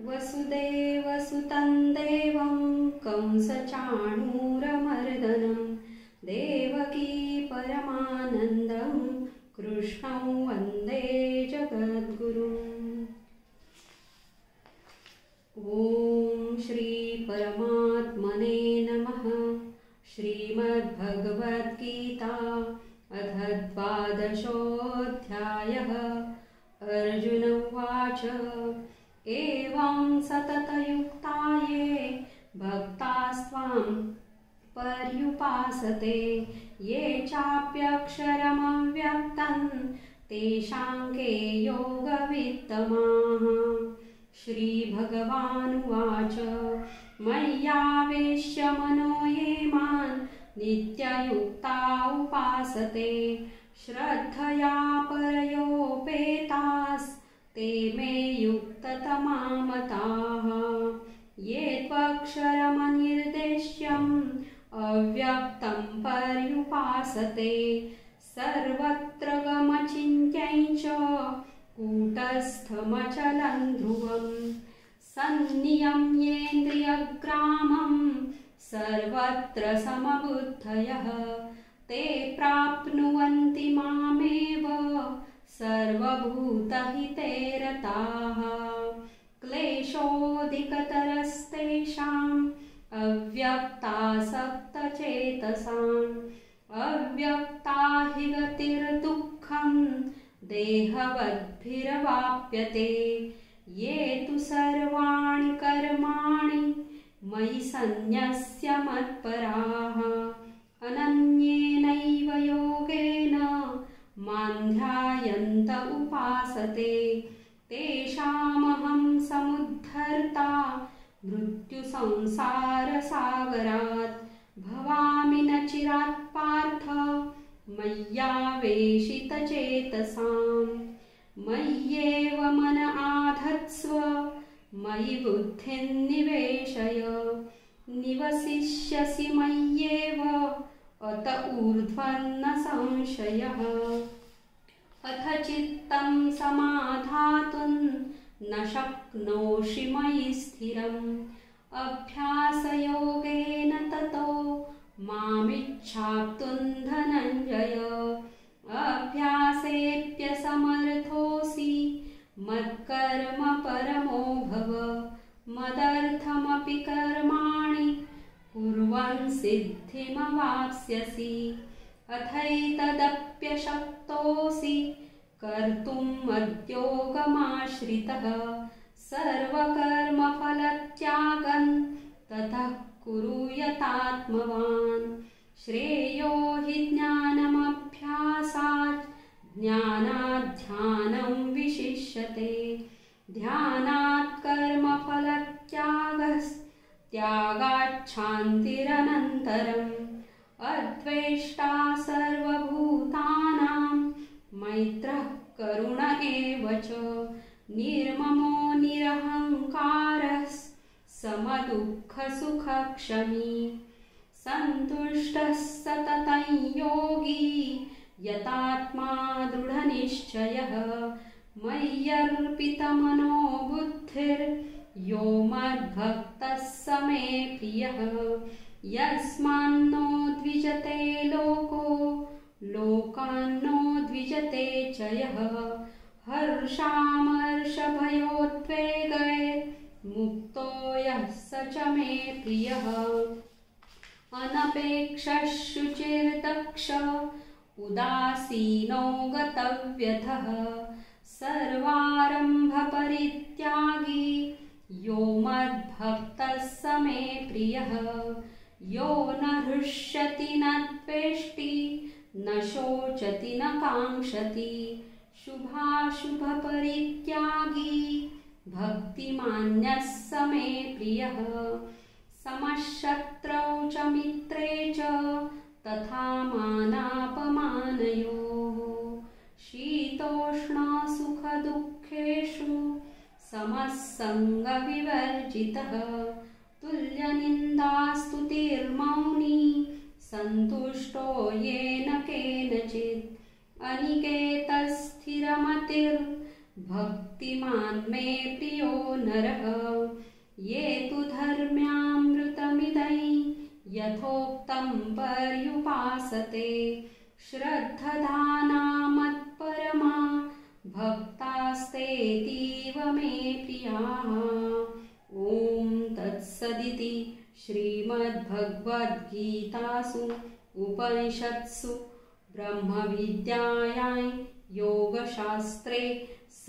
वसुदेवसुतं देवं कंसचाणूरमर्दनं देवकी परमानन्दं कृष्णं वन्दे जगद्गुरुम्। ॐ श्री परमात्मने नमः। श्रीमद्भगवद्गीता अथ द्वादशोऽध्यायः। अर्जुन उवाच एवं सततयुक्ता ये भक्तास्त्वां पर्युपासते ये चाप्यक्षरमव्यक्तं तेषां के योगवित्तमाः। श्रीभगवानुवाच मय्यावेश्य मनो ये मां नित्ययुक्ता उपासते श्रद्धया परयोपेतास्ते मे युक्ततमा मताः। ये त्वक्षरमनिर्देश्यम् अव्यक्तं पर्युपासते सर्वत्र गमचिन्त्यं च कूटस्थमचलं ध्रुवम् सन्नियम्येन्द्रियग्रामं सर्वत्र समबुद्धयः ते प्राप्नुवन्ति मामेव सर्वभूतहिते रताः। क्लेशोऽधिकतरस्तेषाम् अव्यक्तासक्तचेतसाम् अव्यक्ता हि गतिर्दुःखं देहवद्भिरवाप्यते। ये तु सर्वाणि कर्माणि मयि सन्न्यस्य मत्पराः अनन्येनैव योगेन मां ध्यायन्त उपासते तेषामहं समुद्धर्ता मृत्युसंसारसागरात् भवामि न चिरात् पार्थ मय्यावेशितचेतसाम्। मय्येव मन आधत्स्व मयि बुद्धिं निवेशय निवसिष्यसि मय्येव अत ऊर्ध्वन्न संशयः। अथ चित्तं समाधातुं न शक्नोषि मयि स्थिरम् अभ्यासयोगेन ततो मामिच्छाप्तुं धनञ्जय। अभ्यासेऽप्यसमर्थोऽसि मत्कर्म परमो भव मदर्थमपि कर्माणि कुर्वन् सिद्धिमवाप्स्यसि। अथैतदप्यशक्तोऽसि कर्तुं मद्योगमाश्रितः सर्वकर्मफलत्यागं ततः कुरु यतात्मवान्। श्रेयो हि ज्ञानमभ्यासात् ज्ञानात् ध्यानं विशिष्यते ध्यानात् कर्मफलत्यागस्त्यागाच्छान्तिरनन्तरम्। अद्वेष्टा सर्वभूतानां मैत्रः करुण एव च निर्ममो निरहङ्कारः समदुःखसुखक्षमी सन्तुष्टः सततं योगी यतात्मा दृढनिश्चयः। मय्यर्पितमनो बुद्धिर्यो मद्भक्तः स मे प्रियः। यस्मान्नो द्विजते लोको लोकान्नो द्विजते च यः। हर्षामर्षभयोद्वेगैर् मुक्तो यः स च मे प्रियः। अनपेक्षः शुचिर्दक्ष उदासीनो गतव्यथः सर्वारम्भपरित्यागी यो मद्भक्तः स मे प्रियः। यो न हृष्यति न द्वेष्टि न शोचति न काङ्क्षति शुभाशुभपरित्यागी भक्तिमान्यः स मे प्रियः। समशत्रौ च मित्रे च तथा मानापमानयोः शीतोष्णसुखदुःखेषु समः सङ्गविवर्जितः। तुल्यनिन्दास्तुतिर्मौनी सन्तुष्टो येन केनचित् अनिकेतस्थिरमतिर् भक्तिमान् मे प्रियो नरः। ये तु धर्म्यामृतमिदै यथोक्तं पर्युपासते श्रद्धदानामत्परमा भक्तास्तेतीव मे प्रियाः। ॐ तत्सदिति श्रीमद्भगवद्गीतासु उपनिषत्सु ब्रह्मविद्यायां योगशास्त्रे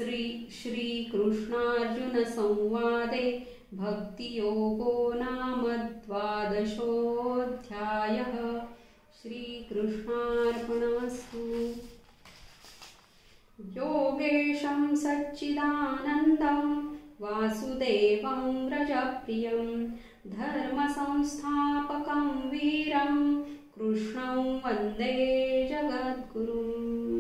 श्रीकृष्णार्जुनसंवादे भक्तियोगो नाम 12ोऽध्यायः। श्रीकृष्णार्पणमस्तु। योगेशं सच्चिदानन्दं वासुदेवं व्रजप्रियं धर्मसंस्थापकं वीरं कृष्णं वन्दे जगद्गुरुम्।